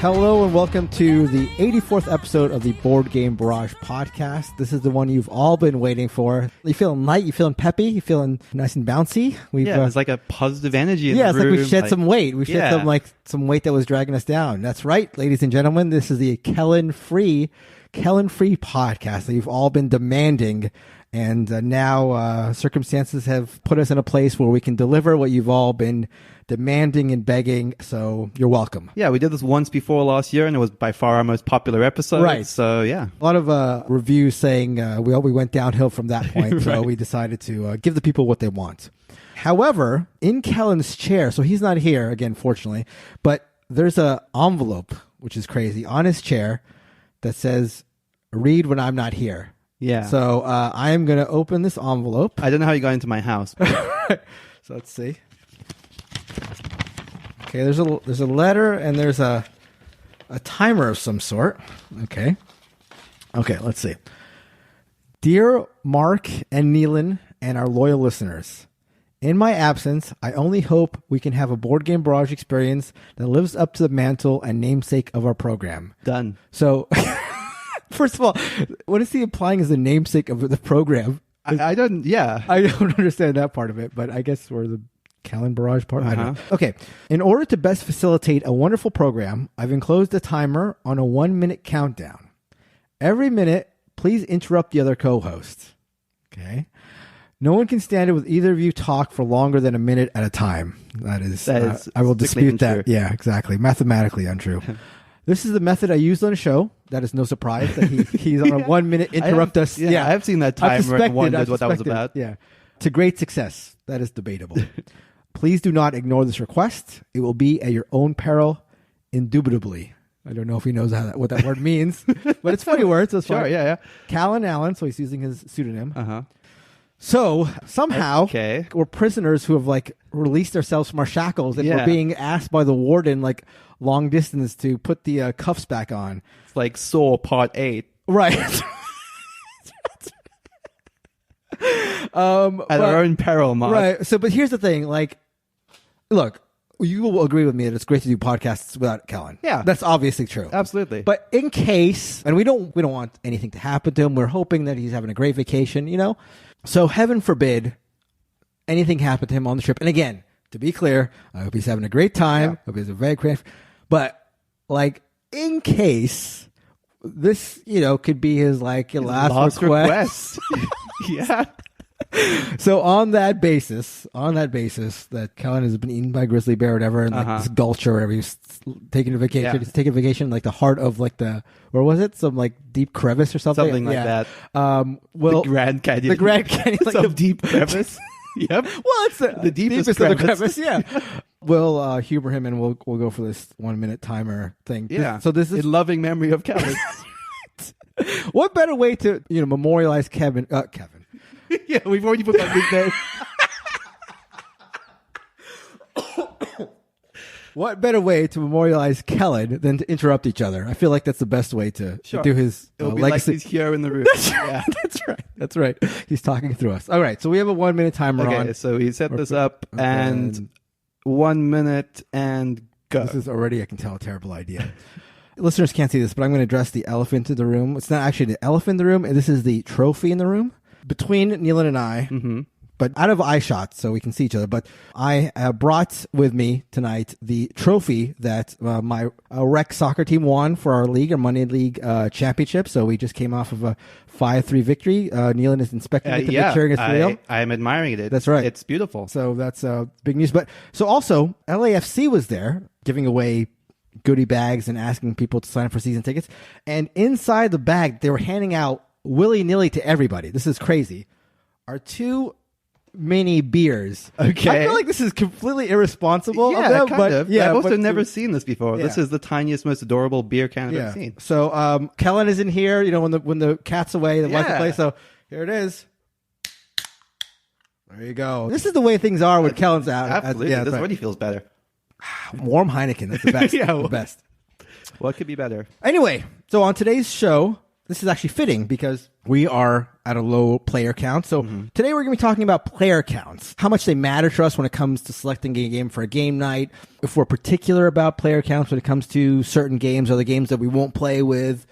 Hello and welcome to the 84th episode of the Board Game Barrage podcast. This is the one you've all been waiting for. You feeling light? You feeling peppy? You feeling nice and bouncy? There's like a positive energy in the room. It's like we shed some weight. We shed some weight that was dragging us down. That's right, ladies and gentlemen. This is the Kellen free podcast that you've all been demanding. And now circumstances have put us in a place where we can deliver what you've all been demanding and begging. So you're welcome. Yeah, we did this once before last year, and it was by far our most popular episode. Right. So, yeah. A lot of reviews saying we went downhill from that point. Right. So we decided to give the people what they want. However, in Kellen's chair, so he's not here, again, fortunately, but there's an envelope, which is crazy, on his chair that says, "Read when I'm not here." Yeah. So I am going to open this envelope. I don't know how you got into my house. So let's see. Okay, there's a letter and there's a timer of some sort. Okay, let's see. Dear Mark and Neilan and our loyal listeners, in my absence, I only hope we can have a Board Game Barrage experience that lives up to the mantle and namesake of our program. Done. So... First of all, what is he implying as the namesake of the program? I don't understand that part of it, but I guess we're the Kellen Barrage part. I don't know. Okay. In order to best facilitate a wonderful program, I've enclosed a timer on a 1-minute countdown. Every minute, please interrupt the other co-host. Okay. No one can stand it with either of you talk for longer than a minute at a time. That is I will dispute that. Untrue. Yeah, exactly. Mathematically untrue. This is the method I used on the show. That is no surprise that he's on a 1 minute interrupt us. Yeah, I've seen that timer and wondered what that was about. Yeah. To great success. That is debatable. Please do not ignore this request. It will be at your own peril, indubitably. I don't know if he knows what that word means, but it's funny words. So sure, yeah. Callan Allen, so he's using his pseudonym. Uh-huh. So somehow we're prisoners who have released ourselves from our shackles, and we're being asked by the warden long distance to put the cuffs back on. It's like Saw Part 8. Right. At our own peril, Mark. Right. So, but here's the thing. Look, you will agree with me that it's great to do podcasts without Kellen. Yeah. That's obviously true. Absolutely. But in case, and we don't want anything to happen to him, we're hoping that he's having a great vacation, So heaven forbid anything happened to him on the trip. And again, to be clear, I hope he's having a great time. I hope he's a very great. But in case this, could be his last request. Yeah. So on that basis that Kellen has been eaten by a grizzly bear or whatever, and this gulch or whatever, he's taking a vacation. Yeah. He's taking a vacation the heart of where was it? Some deep crevice or something. Something like that. The Grand Canyon. The Grand Canyon. Some deep crevice. Yep. Well, it's the deepest of the crevice. Yeah. We'll humor him and we'll go for this 1 minute timer thing. Yeah. So this is in loving memory of Kevin. What better way to memorialize Kevin? Yeah, we've already put that big name. What better way to memorialize Kellen than to interrupt each other? I feel like that's the best way to do his It'll be legacy. Like he's here in the room. Yeah. That's right. He's talking through us. All right, so we have a 1 minute timer on. Okay, so we set this up and 1 minute and go. This is already, I can tell, a terrible idea. Listeners can't see this, but I'm going to address the elephant in the room. It's not actually the elephant in the room. This is the trophy in the room. Between Neilan and I, but out of eye shot so we can see each other. But I brought with me tonight the trophy that my rec soccer team won for our league, our Monday League championship. So we just came off of a 5-3 victory. Neilan is inspecting it to make sure it's real. I'm admiring it. That's right. It's beautiful. So that's big news. But so also LAFC was there giving away goodie bags and asking people to sign up for season tickets. And inside the bag, they were handing out willy-nilly to everybody. This is crazy. Are 2 mini beers. Okay. I feel like this is completely irresponsible. Yeah, of them, kind of. Yeah, I've also never seen this before. Yeah. This is the tiniest, most adorable beer can I've ever seen. So Kellen is in here, when the cat's away, the wife plays. So here it is. There you go. This is the way things are when Kellen's out. Absolutely. This already feels better. Warm Heineken. That's the best. Yeah, the best. What could be better? Anyway, so on today's show, this is actually fitting because we are at a low player count. So today we're going to be talking about player counts, how much they matter to us when it comes to selecting a game for a game night, if we're particular about player counts when it comes to certain games or the games that we won't play with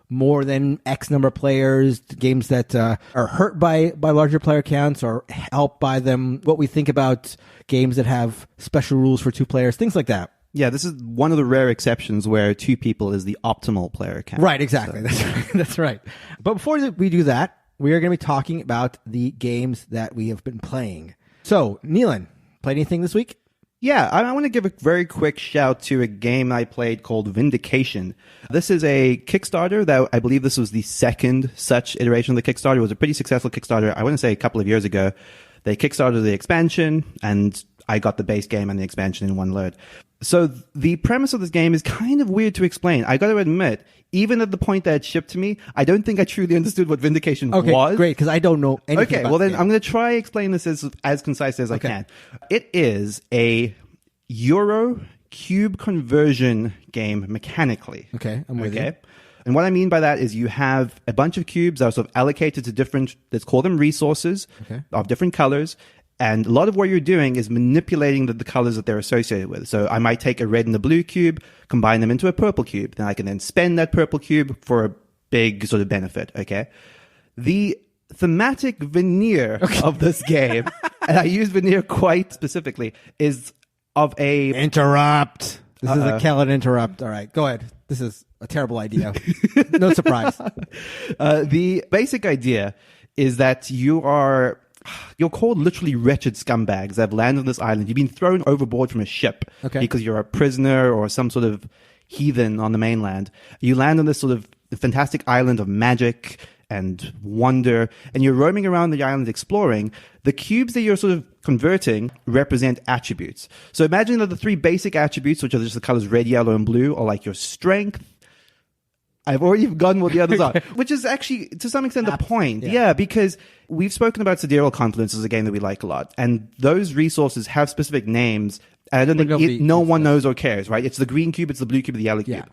more than X number of players, games that are hurt by larger player counts or helped by them, what we think about games that have special rules for 2 players, things like that. Yeah, this is one of the rare exceptions where 2 people is the optimal player count. Right, exactly. So. That's right. That's right. But before we do that, we are going to be talking about the games that we have been playing. So, Neilan, played anything this week? Yeah, I want to give a very quick shout to a game I played called Vindication. This is a Kickstarter that I believe this was the second such iteration of the Kickstarter. It was a pretty successful Kickstarter, I want to say a couple of years ago. They kickstarted the expansion, and I got the base game and the expansion in one load. So the premise of this game is kind of weird to explain. I got to admit, even at the point that it shipped to me, I don't think I truly understood what Vindication was. Okay, great, because I don't know anything Okay, about well then the game. I'm going to try explain this as concise as I can. It is a Euro cube conversion game mechanically. Okay, I'm with you. And what I mean by that is you have a bunch of cubes that are sort of allocated to different, let's call them resources of different colors. And a lot of what you're doing is manipulating the colors that they're associated with. So I might take a red and a blue cube, combine them into a purple cube. Then I can then spend that purple cube for a big sort of benefit, okay? The thematic veneer of this game, and I use veneer quite specifically, is of a... Interrupt. This is a Kellen interrupt. All right, go ahead. This is a terrible idea. No surprise. The basic idea is that you're called literally wretched scumbags that have landed on this island. You've been thrown overboard from a ship because you're a prisoner or some sort of heathen on the mainland. You land on this sort of fantastic island of magic and wonder, and you're roaming around the island exploring. The cubes that you're sort of converting represent attributes. So imagine that the 3 basic attributes, which are just the colors red, yellow, and blue, are like your strength. I've already forgotten what the others are, which is actually, to some extent, the point. Yeah, because we've spoken about Sidereal Confluence as a game that we like a lot. And those resources have specific names. And I don't think no one knows or cares, right? It's the green cube, it's the blue cube, the yellow cube.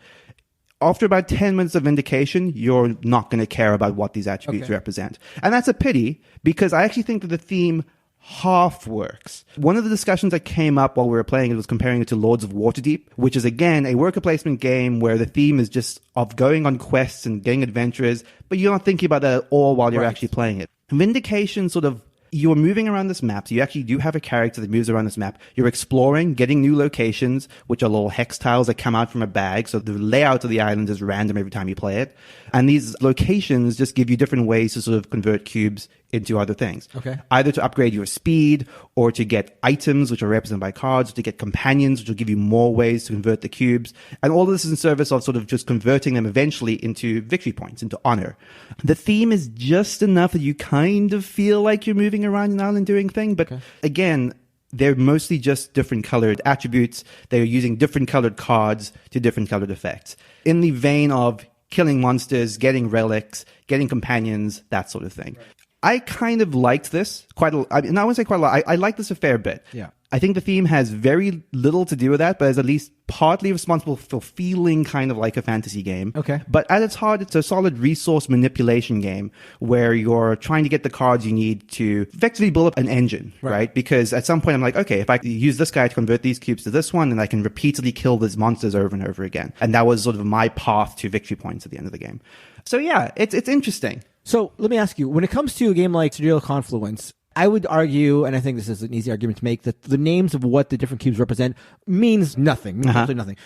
After about 10 minutes of Vindication, you're not going to care about what these attributes represent. And that's a pity, because I actually think that the theme half works. One of the discussions that came up while we were playing it was comparing it to Lords of Waterdeep, which is again a worker placement game where the theme is just of going on quests and getting adventures, but you're not thinking about that at all while you're actually playing it. Vindication sort of, you're moving around this map, so you actually do have a character that moves around this map. You're exploring, getting new locations, which are little hex tiles that come out from a bag, so the layout of the island is random every time you play it. And these locations just give you different ways to sort of convert cubes into other things. Either to upgrade your speed, or to get items, which are represented by cards, or to get companions, which will give you more ways to convert the cubes. And all of this is in service of sort of just converting them eventually into victory points, into honor. The theme is just enough that you kind of feel like you're moving around an island doing things, but again, they're mostly just different colored attributes. They're using different colored cards to different colored effects. In the vein of killing monsters, getting relics, getting companions, that sort of thing. I kind of liked this quite a lot. I wouldn't say quite a lot. I like this a fair bit. I think the theme has very little to do with that, but is at least partly responsible for feeling kind of like a fantasy game. But at its heart, it's a solid resource manipulation game where you're trying to get the cards you need to effectively build up an engine, right? Because at some point I'm like, okay, if I use this guy to convert these cubes to this one, then I can repeatedly kill these monsters over and over again. And that was sort of my path to victory points at the end of the game. So yeah, it's interesting. So let me ask you, when it comes to a game like Sidereal Confluence, I would argue, and I think this is an easy argument to make, that the names of what the different cubes represent means nothing. Absolutely nothing.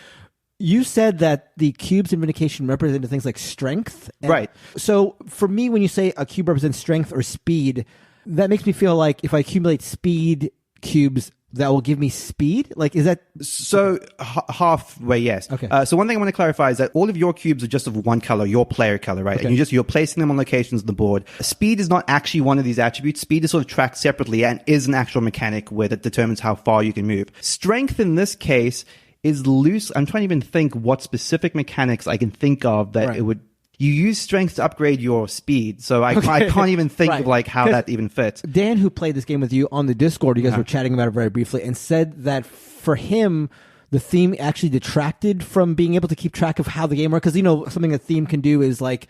You said that the cubes in Vindication represented things like strength. Right. So for me, when you say a cube represents strength or speed, that makes me feel like if I accumulate speed cubes, that will give me speed? Like, is that... So, halfway, yes. So one thing I want to clarify is that all of your cubes are just of one color, your player color, right? And you're placing them on locations on the board. Speed is not actually one of these attributes. Speed is sort of tracked separately and is an actual mechanic where it determines how far you can move. Strength in this case is loose. I'm trying to even think what specific mechanics I can think of that it would... You use strength to upgrade your speed, so I can't even think of like how that even fits. Dan, who played this game with you on the Discord, you guys were chatting about it very briefly, and said that for him, the theme actually detracted from being able to keep track of how the game works. Because, you know, something a theme can do is like,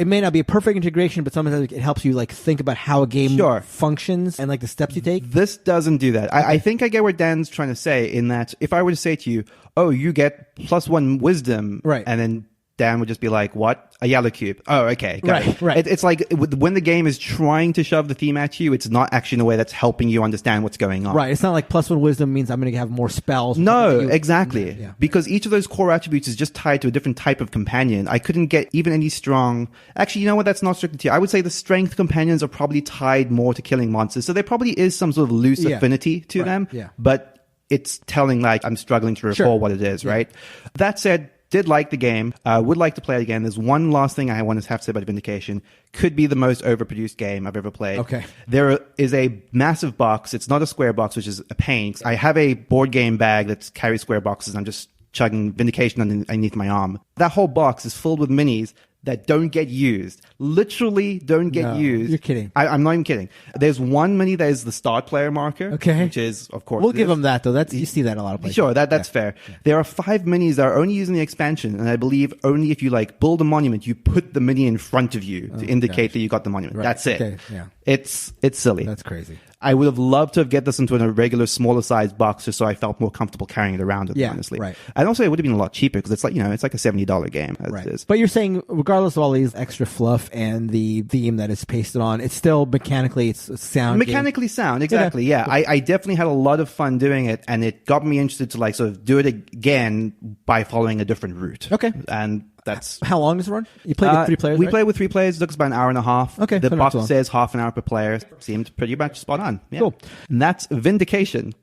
it may not be a perfect integration, but sometimes it helps you like think about how a game functions and like the steps you take. This doesn't do that. I think I get what Dan's trying to say in that if I were to say to you, oh, you get +1 wisdom, right, and then Dan would just be like, what? A yellow cube. Oh, okay. Got it. Right. It's like when the game is trying to shove the theme at you, it's not actually in a way that's helping you understand what's going on. Right. It's not like +1 wisdom means I'm going to have more spells. No, exactly. Yeah. Because each of those core attributes is just tied to a different type of companion. I couldn't get even any strong... Actually, you know what? That's not strictly to. I would say the strength companions are probably tied more to killing monsters. So there probably is some sort of loose affinity to them. Yeah. But it's telling like I'm struggling to recall what it is, right? That said... Did like the game, would like to play it again. There's one last thing I want to have to say about Vindication. Could be the most overproduced game I've ever played. Okay. There is a massive box. It's not a square box, which is a pain. I have a board game bag that carries square boxes. I'm just chugging Vindication underneath my arm. That whole box is filled with minis that don't get used. Literally don't get used. You're kidding. I'm not even kidding. There's one mini that is the start player marker. Okay. Which is, of course... We'll give them that, though. You see that in a lot of places. Sure, that's fair. Yeah. There are 5 minis that are only using the expansion, and I believe only if you like build a monument, you put the mini in front of you to indicate that you got the monument. Right. That's it. Okay. Yeah. It's silly. That's crazy. I would have loved to have get this into a regular, smaller size box just so I felt more comfortable carrying it around, honestly. Right. And also, it would have been a lot cheaper because it's like, it's like a $70 game. As it is. But you're saying, regardless of all these extra fluff and the theme that is pasted on, it's still mechanically, it's a sound Mechanically sound, exactly, yeah. I definitely had a lot of fun doing it, and it got me interested to like sort of do it again by following a different route. Okay. And that's... How long does it run? You play with 3 players, We play with 3 players. It took us about an hour and a half. Okay. The box says half an hour per player. Seemed pretty much spot on. Yeah. Cool. And that's Vindication.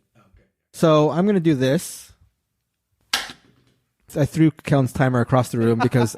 So I'm going to do this. I threw Kellen's timer across the room because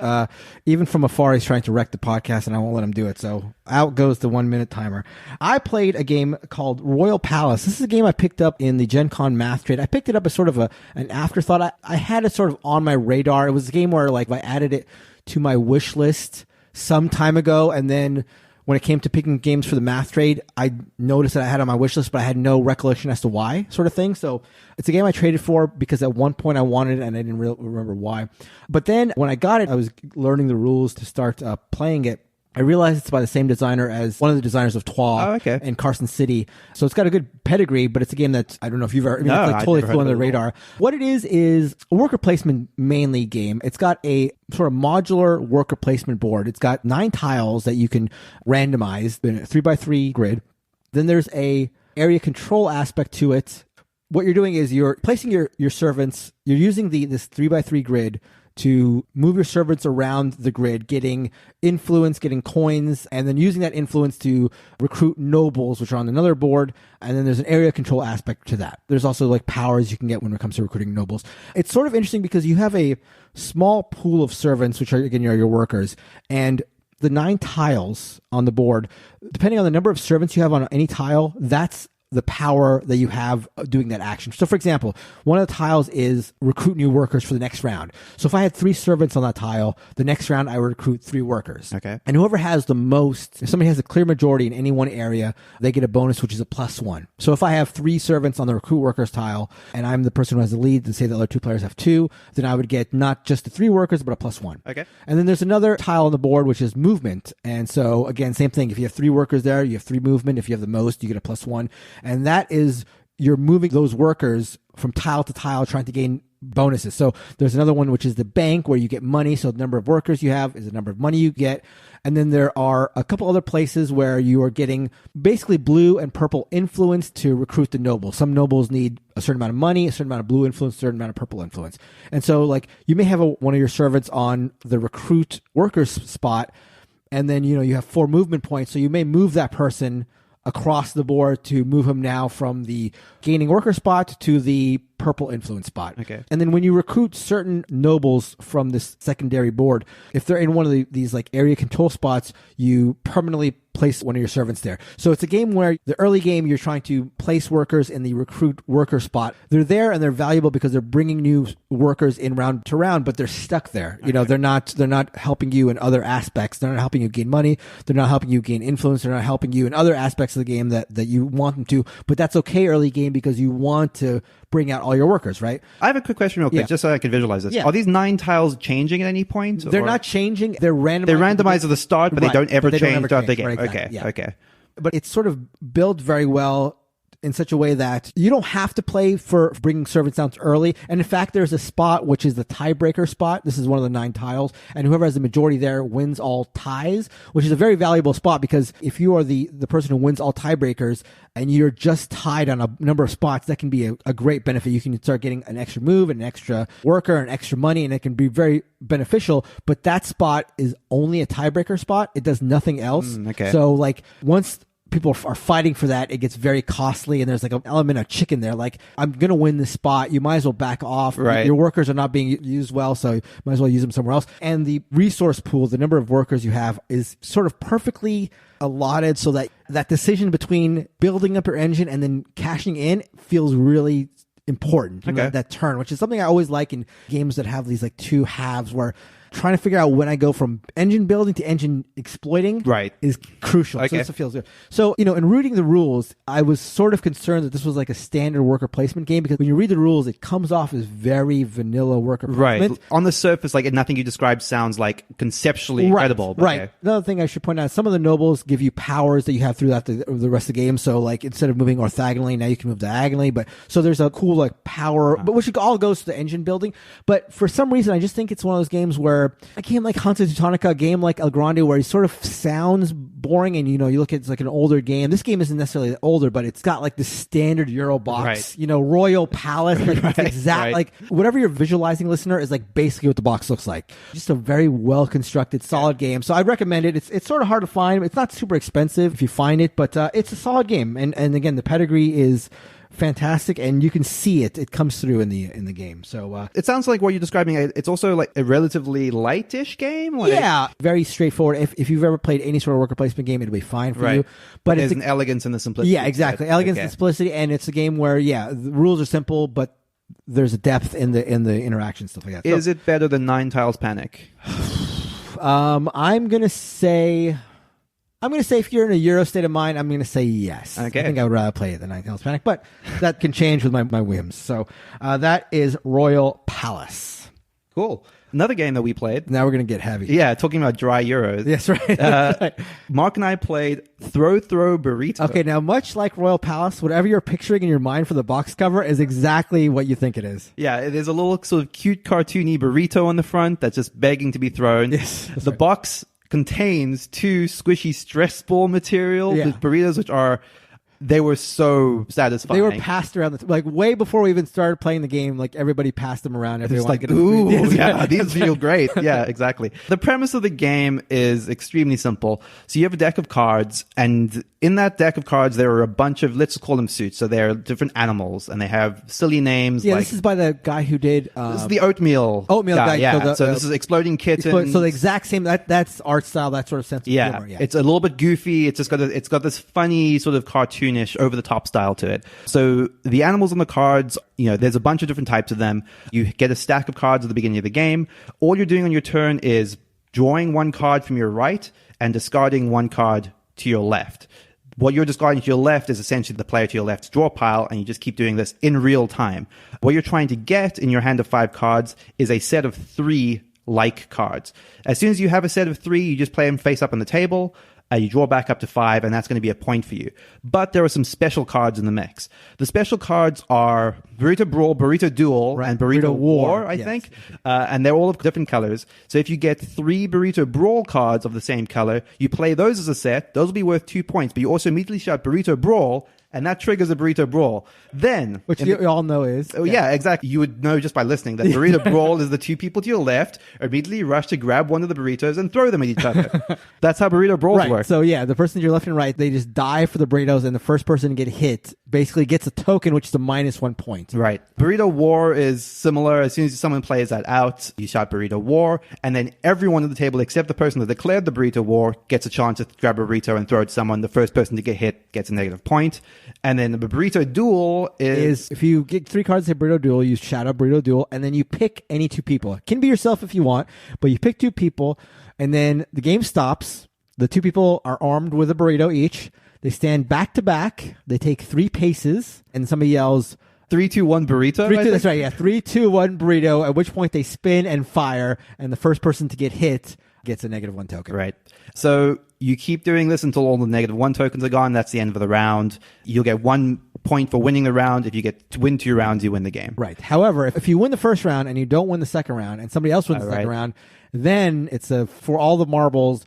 even from afar, he's trying to wreck the podcast, and I won't let him do it. So out goes the 1-minute timer. I played a game called Royal Palace. This is a game I picked up in the Gen Con math trade. I picked it up as sort of an afterthought. I had it sort of on my radar. It was a game where like I added it to my wish list some time ago, and then when it came to picking games for the math trade, I noticed that I had on my wish list, but I had no recollection as to why, sort of thing. So it's a game I traded for because at one point I wanted it and I didn't remember why. But then when I got it, I was learning the rules to start playing it. I realized it's by the same designer as one of the designers of Twa and Carson City. So it's got a good pedigree, but it's a game that I don't know if you've ever... it's like totally flew under the radar. What it is a worker placement mainly game. It's got a sort of modular worker placement board. It's got 9 tiles that you can randomize in a 3x3 grid. Then there's a area control aspect to it. What you're doing is you're placing your servants. You're using this 3x3 grid to move your servants around the grid, getting influence, getting coins, and then using that influence to recruit nobles, which are on another board. And then there's an area control aspect to that. There's also like powers you can get when it comes to recruiting nobles. It's sort of interesting because you have a small pool of servants, which are, again, your workers, and the 9 tiles on the board, depending on the number of servants you have on any tile, that's the power that you have doing that action. So, for example, one of the tiles is recruit new workers for the next round. So if I had 3 servants on that tile, the next round I would recruit 3 workers. Okay. And whoever has the most, if somebody has a clear majority in any one area, they get a bonus, which is a +1. So if I have 3 servants on the recruit workers tile, and I'm the person who has the lead, and say the other 2 players have 2, then I would get not just the 3 workers, but a +1. Okay. And then there's another tile on the board, which is movement. And so, again, same thing. If you have 3 workers there, you have 3 movement. If you have the most, you get a +1. And that is, you're moving those workers from tile to tile, trying to gain bonuses. So there's another one, which is the bank, where you get money. So the number of workers you have is the number of money you get. And then there are a couple other places where you are getting basically blue and purple influence to recruit the nobles. Some nobles need a certain amount of money, a certain amount of blue influence, a certain amount of purple influence. And so like you may have one of your servants on the recruit workers spot, and then, you have 4 movement points. So you may move that person across the board to move him now from the gaining worker spot to the purple influence spot. Okay. And then when you recruit certain nobles from this secondary board, if they're in one of these like area control spots, you permanently place one of your servants there. So it's a game where the early game, you're trying to place workers in the recruit worker spot. They're there and they're valuable because they're bringing new workers in round to round, but they're stuck there. Okay. They're not helping you in other aspects. They're not helping you gain money. They're not helping you gain influence. They're not helping you in other aspects of the game that you want them to. But that's okay early game because you want to bring out all your workers, right? I have a quick question real quick, just so I can visualize this. Are these 9 tiles changing at any point? They're not changing. They're randomized. They're randomized at the start, but they don't ever change throughout the game. Right, exactly. Okay. But it's sort of built very well in such a way that you don't have to play for bringing servants down early. And in fact, there's a spot which is the tiebreaker spot. This is one of the 9 tiles. And whoever has the majority there wins all ties, which is a very valuable spot because if you are the person who wins all tiebreakers and you're just tied on a number of spots, that can be a great benefit. You can start getting an extra move, an extra worker, an extra money, and it can be very beneficial. But that spot is only a tiebreaker spot. It does nothing else. So like once people are fighting for that, it gets very costly, and there's like an element of chicken there. Like, I'm going to win this spot. You might as well back off. Right. Your workers are not being used well, so you might as well use them somewhere else. And the resource pool, the number of workers you have, is sort of perfectly allotted so that that decision between building up your engine and then cashing in feels really important. That turn, which is something I always like in games that have these like 2 halves where trying to figure out when I go from engine building to engine exploiting is crucial. So this feels good. So, in reading the rules, I was sort of concerned that this was like a standard worker placement game because when you read the rules, it comes off as very vanilla worker placement. Right. On the surface, like nothing you described sounds like conceptually incredible. Right. Another thing I should point out, some of the nobles give you powers that you have throughout the rest of the game. So like instead of moving orthogonally, now you can move diagonally. But so there's a cool like power, but which all goes to the engine building. But for some reason, I just think it's one of those games where a game like Hunter Teutonica, a game like El Grande, where it sort of sounds boring, and you look at it's like an older game. This game isn't necessarily older, but it's got like the standard Euro box, Royal Palace, like exact like whatever you're visualizing, listener, is like basically what the box looks like. Just a very well constructed, solid game. So I recommend it. It's sort of hard to find. It's not super expensive if you find it, but it's a solid game. And again, the pedigree is fantastic, and you can see it comes through in the game. So it sounds like what you're describing, it's also like a relatively lightish game. Very straightforward. If you've ever played any sort of worker placement game, it'll be fine for you. But there's an elegance and the simplicity. Exactly. Elegance and simplicity, and it's a game where the rules are simple, but there's a depth in the interaction, stuff like that. Is it better than 9 Tiles Panic? I'm gonna say if you're in a Euro state of mind, I'm going to say yes. Okay. I think I would rather play it than 9 Tiles Panic, but that can change with my whims. So that is Royal Palace. Cool. Another game that we played. Now we're going to get heavy. Yeah, talking about dry Euros. Yes, right. Mark and I played Throw Burrito. Okay, now much like Royal Palace, whatever you're picturing in your mind for the box cover is exactly what you think it is. Yeah, there's a little sort of cute cartoony burrito on the front that's just begging to be thrown. Yes. The box contains 2 squishy stress ball material burritos, which they were so satisfying. They were passed around like way before we even started playing the game. Like everybody passed them around. It's like, ooh, these feel great. Yeah, exactly. The premise of the game is extremely simple. So you have a deck of cards, and in that deck of cards, there are a bunch of, let's call them suits. So they're different animals, and they have silly names. Yeah, this is by the guy who did... this is the Oatmeal guy. Yeah, so this is Exploding Kitten. So the exact same, that's art style, that sort of sense of humor. Yeah, it's a little bit goofy. It's got this funny sort of cartoonish, over-the-top style to it. So the animals on the cards, there's a bunch of different types of them. You get a stack of cards at the beginning of the game. All you're doing on your turn is drawing 1 card from your right and discarding 1 card to your left. What you're discarding to your left is essentially the player to your left's draw pile, and you just keep doing this in real time. What you're trying to get in your hand of 5 cards is a set of 3 like cards. As soon as you have a set of 3, you just play them face up on the table. You draw back up to 5, and that's going to be a point for you. But there are some special cards in the mix. The special cards are Burrito Brawl, Burrito Duel, and Burrito War, I think. And they're all of different colors. So if you get 3 Burrito Brawl cards of the same color, you play those as a set. Those will be worth 2 points. But you also immediately shout Burrito Brawl, and that triggers a Burrito Brawl. Then... Which you all know is... Oh, yeah, exactly. You would know just by listening that Burrito Brawl is the 2 people to your left immediately rush to grab one of the burritos and throw them at each other. That's how Burrito Brawls work. So, the person to your left and right, they just dive for the burritos, and the first person to get hit basically gets a token, which is a -1 point. Right. Burrito War is similar. As soon as someone plays that out, you shout Burrito War, and then everyone at the table, except the person that declared the Burrito War, gets a chance to grab a burrito and throw it to someone. The first person to get hit gets a negative point. And then the Burrito Duel is... If you get 3 cards in Burrito Duel, you shout out Burrito Duel, and then you pick any 2 people. It can be yourself if you want, but you pick 2 people, and then the game stops. The 2 people are armed with a burrito each. They stand back to back. They take 3 paces, and somebody yells, 3, 2, 1 burrito. 3, 2, that's right. Yeah, 3, 2, 1 burrito. At which point they spin and fire, and the first person to get hit gets a -1 token. Right. So you keep doing this until all the -1 tokens are gone. That's the end of the round. You'll get 1 point for winning the round. If you get to win 2 rounds, you win the game. Right. However, if you win the first round and you don't win the second round, and somebody else wins the second round, then it's for all the marbles,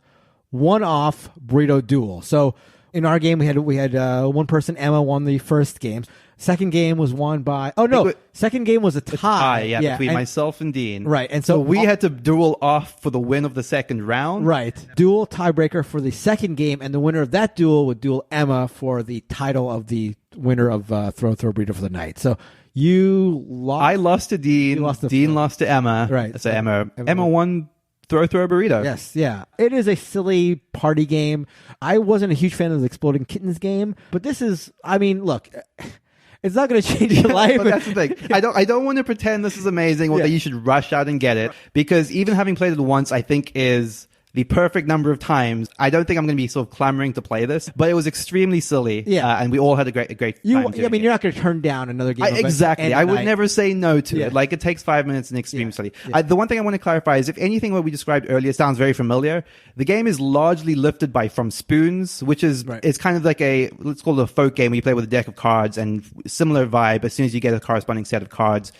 one-off burrito duel. So in our game, we had one person, Emma, won the first game. Second game was won by... Oh, no. Second game was a tie. Between myself and Dean. Right. And so we had to duel off for the win of the second round. Right. Duel tiebreaker for the second game, and the winner of that duel would duel Emma for the title of the winner of Throw Burrito for the night. So you lost... I lost to Dean. Dean lost to Emma. Right. So Emma won... Throw Burrito. Yes, yeah. It is a silly party game. I wasn't a huge fan of the Exploding Kittens game, but this is, I mean, look, it's not going to change your life. But that's the thing. I don't want to pretend this is amazing or that you should rush out and get it, because even having played it once, I think is the perfect number of times. I don't think I'm going to be sort of clamoring to play this, but it was extremely silly. Yeah. And we all had a great time. I mean, you're not going to turn down another game. Exactly. I would never say no to it. Like, it takes 5 minutes in extreme study. Yeah. The one thing I want to clarify is if anything what we described earlier sounds very familiar, the game is largely lifted from Spoons, which is it's kind of like let's call it a folk game where you play with a deck of cards, and similar vibe. As soon as you get a corresponding set of cards,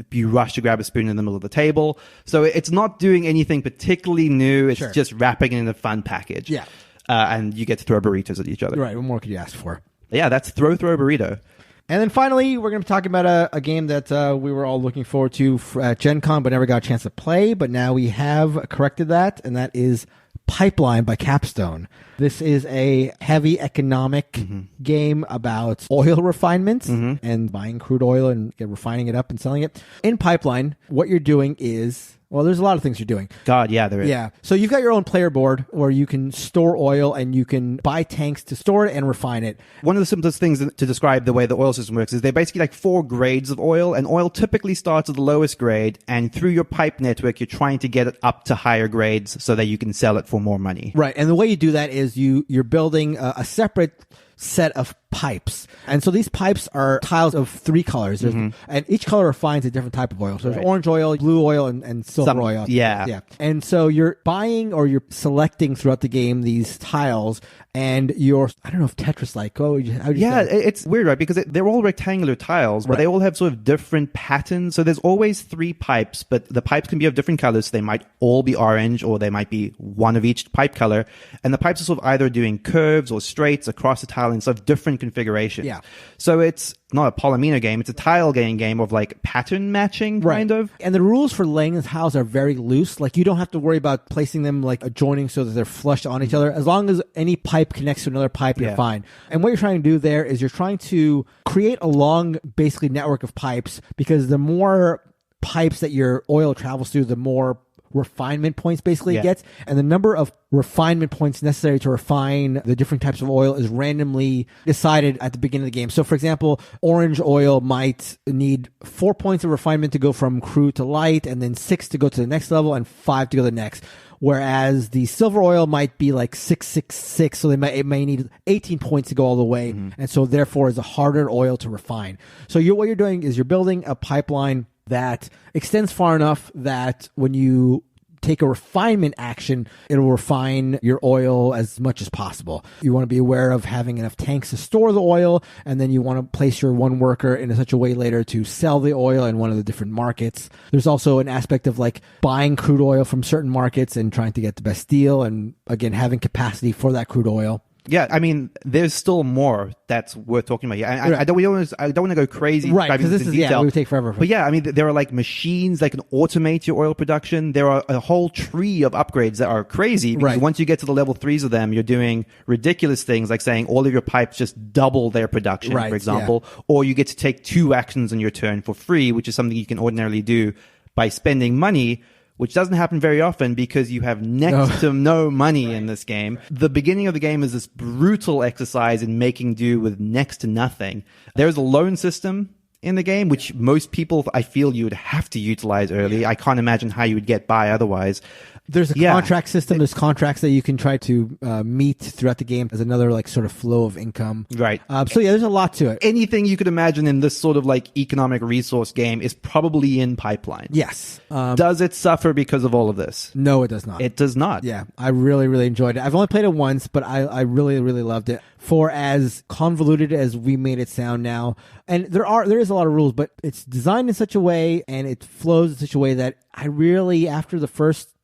you rush to grab a spoon in the middle of the table. So it's not doing anything particularly new. It's just wrapping it in a fun package. Yeah. And you get to throw burritos at each other. Right. What more could you ask for? Yeah, that's Throw Burrito. And then finally, we're going to be talking about a game that we were all looking forward to at Gen Con, but never got a chance to play. But now we have corrected that, and that is Pipeline by Capstone. This is a heavy economic game about oil refinement and buying crude oil and refining it up and selling it. In Pipeline, what you're doing is... Well, there's a lot of things you're doing. God, yeah, there is. Yeah. So you've got your own player board where you can store oil and you can buy tanks to store it and refine it. One of the simplest things to describe the way the oil system works is they're basically like 4 grades of oil, and oil typically starts at the lowest grade, and through your pipe network, you're trying to get it up to higher grades so that you can sell it for more money. Right. And the way you do that is you're building a separate set of pipes. And so these pipes are tiles of 3 colors. And each color refines a different type of oil. So there's orange oil, blue oil, and silver oil. Yeah. And so you're buying or you're selecting throughout the game these tiles, and I don't know if Tetris-like. It's weird, right? Because they're all rectangular tiles, but they all have sort of different patterns. So there's always 3 pipes, but the pipes can be of different colors. So they might all be orange, or they might be one of each pipe color. And the pipes are sort of either doing curves or straights across the tile in sort of different configurations. Yeah. So it's not a Palomino game. It's a tile game of like pattern matching, kind of. And the rules for laying the tiles are very loose. Like, you don't have to worry about placing them like adjoining so that they're flush on each other. As long as any pipe connects to another pipe, you're fine. And what you're trying to do there is you're trying to create a long, basically, network of pipes, because the more pipes that your oil travels through, the more refinement points basically it gets, and the number of refinement points necessary to refine the different types of oil is randomly decided at the beginning of the game. So, for example, orange oil might need 4 points of refinement to go from crude to light, and then 6 to go to the next level, and 5 to go to the next. Whereas the silver oil might be like 666, so it may need 18 points to go all the way, and so therefore is a harder oil to refine. So what you're doing is you're building a pipeline that extends far enough that when you take a refinement action, it'll refine your oil as much as possible. You want to be aware of having enough tanks to store the oil, and then you want to place your one worker in such a way later to sell the oil in one of the different markets. There's also an aspect of like buying crude oil from certain markets and trying to get the best deal, and again, having capacity for that crude oil. Yeah, I mean, there's still more that's worth talking about here. I don't want to go crazy. Right, because this is, it would take forever. But yeah, I mean, there are like machines that can automate your oil production. There are a whole tree of upgrades that are crazy, because once you get to the level 3s of them, you're doing ridiculous things like saying all of your pipes just double their production, for example, or you get to take 2 actions on your turn for free, which is something you can ordinarily do by spending money, which doesn't happen very often because you have next to no money in this game. The beginning of the game is this brutal exercise in making do with next to nothing. There's a loan system, in the game, which most people, I feel you would have to utilize early. I can't imagine how you would get by otherwise. There's a contract system. There's contracts that you can try to meet throughout the game as another like sort of flow of income. Right. So yeah, there's a lot to it. Anything you could imagine in this sort of like economic resource game is probably in pipeline. Yes. Does it suffer because of all of this? No, it does not. It does not. Yeah, I really, really enjoyed it. I've only played it once, but I really, really loved it. For as convoluted as we made it sound now, and there is a lot of rules, but it's designed in such a way and it flows in such a way that I really, after the first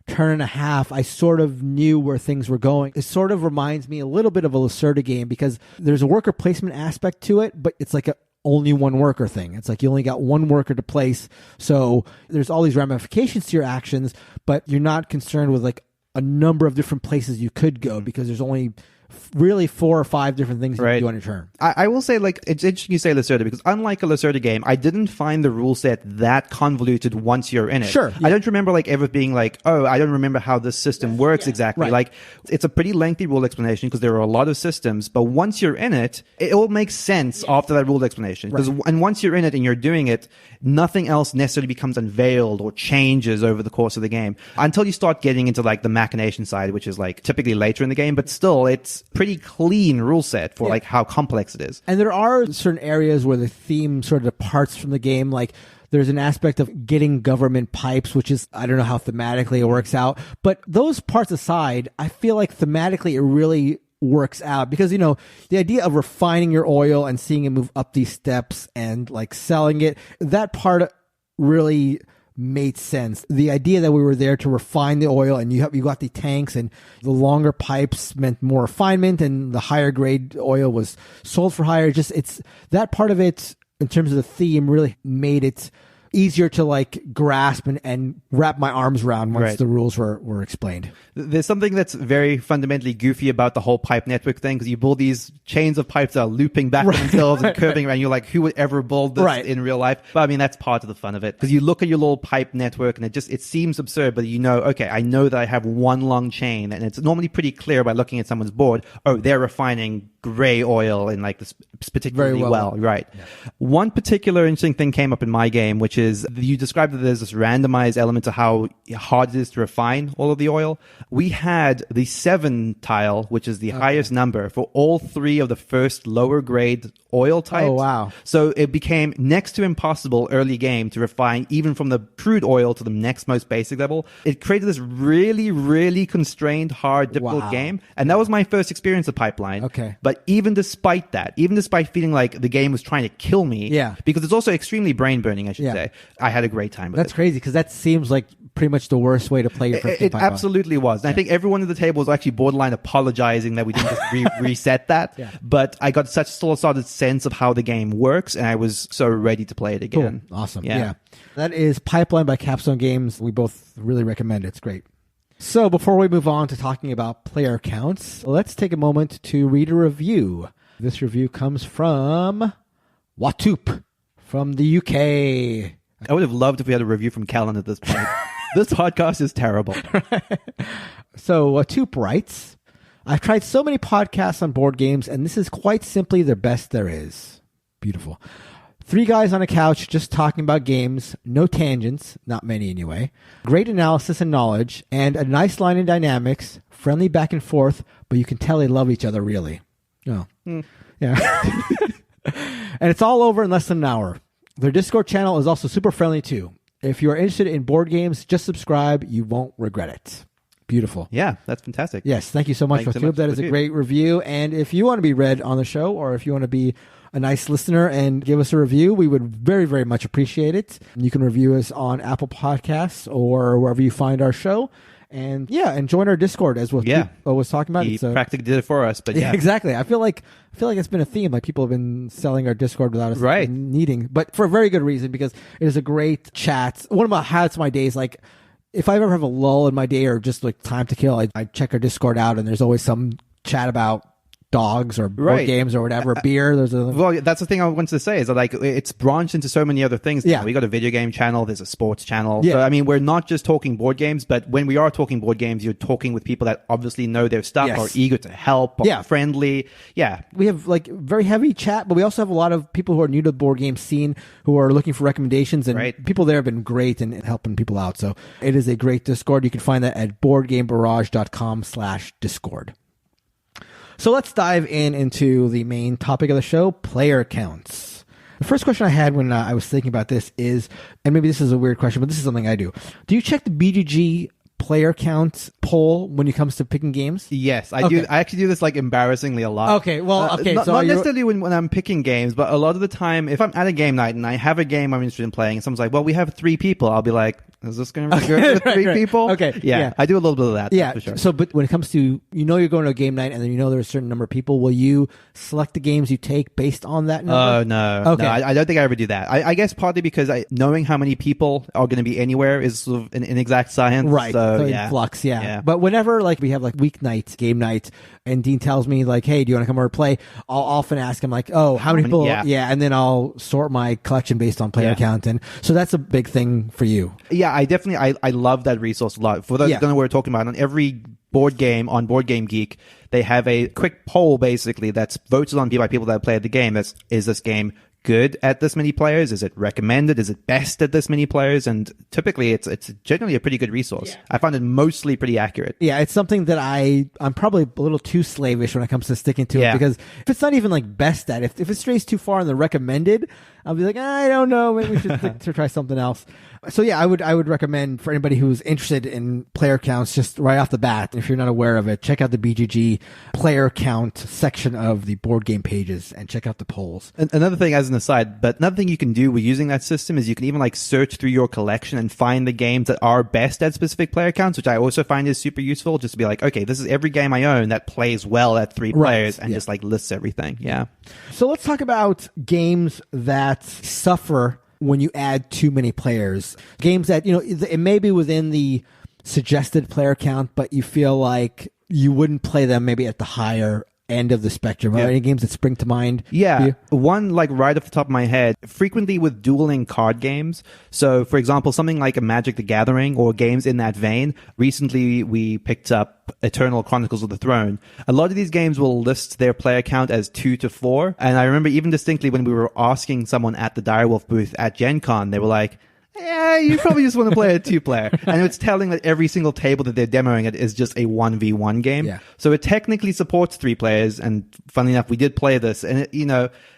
turn and a half, I sort of knew where things were going. It sort of reminds me a little bit of a Lacerda game because there's a worker placement aspect to it, but it's like a only one worker thing. It's like you only got one worker to place. So there's all these ramifications to your actions, but you're not concerned with like a number of different places you could go because there's only really 4 or 5 different things you can do on your turn. I will say, like, it's interesting you say Lacerda because unlike a Lacerda game, I didn't find the rule set that convoluted once you're in it. Sure. Yeah. I don't remember like ever being like, oh, I don't remember how this system works exactly. Right. Like, it's a pretty lengthy rule explanation because there are a lot of systems, but once you're in it, it all makes sense after that rule explanation. And once you're in it and you're doing it, nothing else necessarily becomes unveiled or changes over the course of the game until you start getting into like the machination side, which is like typically later in the game, but still it's pretty clean rule set for like how complex it is. And there are certain areas where the theme sort of departs from the game, like there's an aspect of getting government pipes, which is, I don't know how thematically it works out, but those parts aside, I feel like thematically it really works out because, you know, the idea of refining your oil and seeing it move up these steps and like selling it, that part really made sense. The idea that we were there to refine the oil and you got the tanks and the longer pipes meant more refinement and the higher grade oil was sold for higher. Just it's that part of it in terms of the theme really made it easier to like grasp and wrap my arms around once the rules were explained. There's something that's very fundamentally goofy about the whole pipe network thing because you build these chains of pipes that are looping back on themselves and curving around. You're like, who would ever build this in real life? But I mean, that's part of the fun of it because you look at your little pipe network and it seems absurd, but you know, okay, I know that I have one long chain and it's normally pretty clear by looking at someone's board. Oh, they're refining gray oil in like this particularly well. Right. Yeah. One particular interesting thing came up in my game, which is you described that there's this randomized element to how hard it is to refine all of the oil. We had the 7 tile, which is the highest number for all 3 of the first lower grade oil types. Oh, wow. So it became next to impossible early game to refine even from the crude oil to the next most basic level. It created this really, really constrained, hard, difficult game. And that was my first experience of Pipeline. Okay. But even despite that, even despite feeling like the game was trying to kill me, because it's also extremely brain burning, I should say, I had a great time with it. That's crazy because that seems like pretty much the worst way to play your first game. It absolutely was. And I think everyone at the table was actually borderline apologizing that we didn't just reset that. But I got such still a solid sense of how the game works, and I was so ready to play it again. Cool. Awesome. Yeah. That is Pipeline by Capstone Games. We both really recommend it. It's great. So before we move on to talking about player counts, let's take a moment to read a review. This review comes from Watoop from the UK. I would have loved if we had a review from Kellen at this point. This podcast is terrible. So Watoop writes, I've tried so many podcasts on board games, and this is quite simply the best there is. Beautiful. 3 guys on a couch just talking about games, no tangents, not many anyway, great analysis and knowledge, and a nice line in dynamics, friendly back and forth, but you can tell they love each other really. Oh. Yeah. And it's all over in less than an hour. Their Discord channel is also super friendly too. If you're interested in board games, just subscribe. You won't regret it. Beautiful. Yeah, that's fantastic. Yes, thank you so much, Watoop. That is a great review. And if you want to be read on the show, or if you want to be a nice listener and give us a review, we would very, very much appreciate it. You can review us on Apple Podcasts or wherever you find our show. And and join our Discord as Watoop was talking about. He practically did it for us, but exactly. I feel like it's been a theme. Like people have been selling our Discord without us needing, but for a very good reason, because it is a great chat. One of my highlights of my days, like if I ever have a lull in my day or just like time to kill, I check our Discord out, and there's always some chat about dogs or board games or whatever, beer. Well, that's the thing I wanted to say is that like it's branched into so many other things. Yeah. We got a video game channel. There's a sports channel. Yeah. So, I mean, we're not just talking board games, but when we are talking board games, you're talking with people that obviously know their stuff, are eager to help, are friendly. Yeah. We have like very heavy chat, but we also have a lot of people who are new to the board game scene who are looking for recommendations, and people there have been great in helping people out. So it is a great Discord. You can find that at boardgamebarrage.com/Discord. So let's dive into the main topic of the show, player counts. The first question I had when I was thinking about this is, and maybe this is a weird question, but this is something I do. Do you check the BGG player count poll when it comes to picking games? Yes, I do. I actually do this like embarrassingly a lot. Okay, well, Not necessarily when I'm picking games, but a lot of the time, if I'm at a game night and I have a game I'm interested in playing, and someone's like, well, we have 3 people, I'll be like, is this going to be good with 3 people? Okay. Yeah, I do a little bit of that. Yeah, for sure. So, but when it comes to, you're going to a game night and then there's a certain number of people, will you select the games you take based on that number? Oh, no. Okay. No, I don't think I ever do that. I guess partly because knowing how many people are going to be anywhere is sort of an inexact science. Right. So in flux, yeah. But whenever like we have like weeknight, game night, and Dean tells me like, hey, do you want to come over play? I'll often ask him like, oh, how many people? Yeah. And then I'll sort my collection based on player count. And so that's a big thing for you. Yeah, I definitely, I love that resource a lot. For those who don't know what we're talking about, on every board game on Board Game Geek, they have a quick poll basically that's voted on by people that play the game. Is this game good at this many players? Is it recommended? Is it best at this many players? And typically it's generally a pretty good resource. I find it mostly pretty accurate. Yeah, it's something that I'm probably a little too slavish when it comes to sticking to it, because if it's not even like best at if it strays too far in the recommended, I'll be like, I don't know, maybe we should try something else. So I would recommend for anybody who's interested in player counts, just right off the bat, if you're not aware of it, check out the BGG player count section of the board game pages and check out the polls. Another thing as an aside, but another thing you can do with using that system is you can even like search through your collection and find the games that are best at specific player counts, which I also find is super useful, just to be like, okay, this is every game I own that plays well at 3 players, and just like lists everything. Yeah. So let's talk about games that suffer when you add too many players. Games that, it may be within the suggested player count, but you feel like you wouldn't play them maybe at the higher end of the spectrum. Are there any games that spring to mind? Yeah. One, like right off the top of my head, frequently with dueling card games. So, for example, something like a Magic the Gathering or games in that vein. Recently, we picked up Eternal Chronicles of the Throne. A lot of these games will list their player count as 2 to 4. And I remember even distinctly when we were asking someone at the Direwolf booth at Gen Con, they were like, yeah, you probably just want to play a 2-player. And it's telling that every single table that they're demoing it is just a 1v1 game. Yeah. So it technically supports 3 players. And funnily enough, we did play this. And,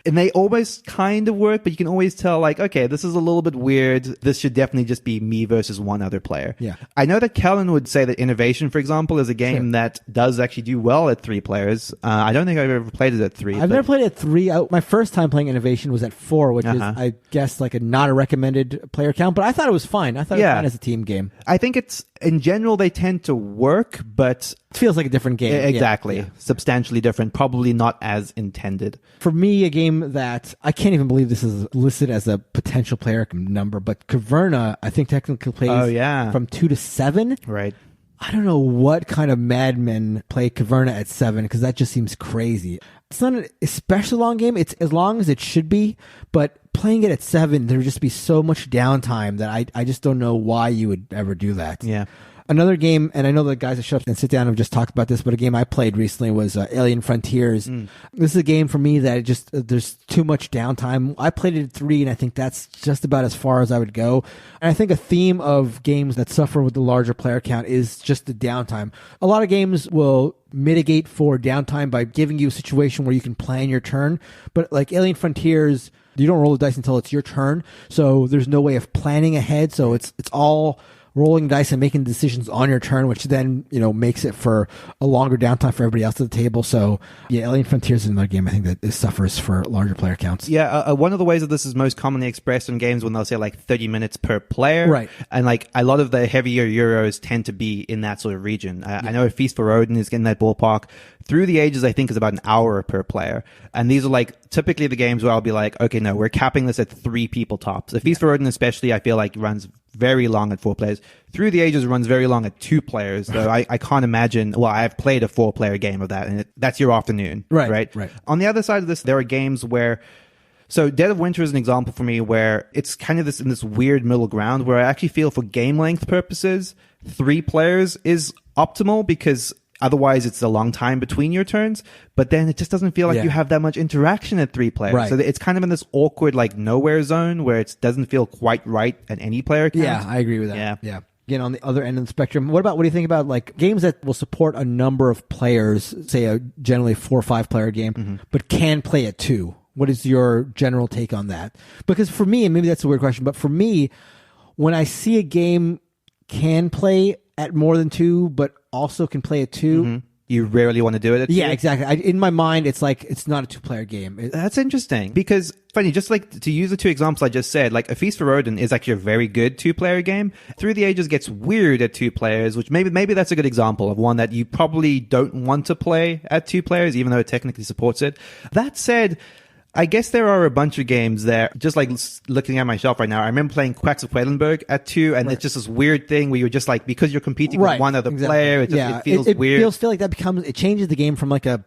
and they always kind of work, but you can always tell, like, okay, this is a little bit weird. This should definitely just be me versus one other player. Yeah. I know that Kellen would say that Innovation, for example, is a game that does actually do well at 3 players. I don't think I've ever played it at 3. I've never played it at 3. My first time playing Innovation was at 4, which is, I guess, like not a recommended player count. But I thought it was fine. I thought it was fine as a team game. I think it's, in general, they tend to work, but it feels like a different game. Exactly. Yeah. Substantially different. Probably not as intended. For me, a game that I can't even believe this is listed as a potential player number, but Caverna, I think technically plays from 2 to 7. Right. I don't know what kind of madmen play Caverna at 7, because that just seems crazy. It's not an especially long game. It's as long as it should be, but playing it at 7, there would just be so much downtime that I just don't know why you would ever do that. Yeah. Another game, and I know the guys that shut up and sit down have just talked about this, but a game I played recently was Alien Frontiers. This is a game for me that there's too much downtime. I played it at 3, and I think that's just about as far as I would go. And I think a theme of games that suffer with the larger player count is just the downtime. A lot of games will mitigate for downtime by giving you a situation where you can plan your turn, but like Alien Frontiers, you don't roll the dice until it's your turn, so there's no way of planning ahead, so it's all rolling dice and making decisions on your turn, which then, makes it for a longer downtime for everybody else at the table. So, Alien Frontiers is another game I think that suffers for larger player counts. Yeah, one of the ways that this is most commonly expressed in games when they'll say like 30 minutes per player. Right. And like a lot of the heavier Euros tend to be in that sort of region. I know Feast for Odin is in that ballpark. Through the Ages, I think, is about an hour per player. And these are like typically the games where I'll be like, okay, no, we're capping this at 3 people tops. The Feast for Odin especially, I feel like runs very long at 4 players. Through the Ages runs very long at 2 players, so I can't imagine. Well, I've played a 4-player game of that, and that's your afternoon, right? On the other side of this, there are games where. So Dead of Winter is an example for me where it's kind of in this weird middle ground where I actually feel for game length purposes, 3 players is optimal because otherwise it's a long time between your turns. But then it just doesn't feel like you have that much interaction at 3 players. Right. So it's kind of in this awkward like nowhere zone where it doesn't feel quite right at any player count. Yeah, I agree with that. Yeah. Again, on the other end of the spectrum, what do you think about like games that will support a number of players, say a generally 4 or 5 player game, but can play at 2? What is your general take on that? Because for me, and maybe that's a weird question, but for me, when I see a game can play at more than 2, but also can play at 2, you rarely want to do it at 2? Yeah, exactly. In my mind, it's like it's not a 2-player game. That's interesting because funny, just like to use the 2 examples I just said, like A Feast for Odin is actually a very good 2-player game. Through the Ages gets weird at 2 players, which maybe that's a good example of one that you probably don't want to play at 2 players, even though it technically supports it. That said, I guess there are a bunch of games there, just like looking at my shelf right now. I remember playing Quacks of Quedlinburg at 2, and it's just this weird thing where you're just like, because you're competing with one other player, it feels weird. It feels like it changes the game from like a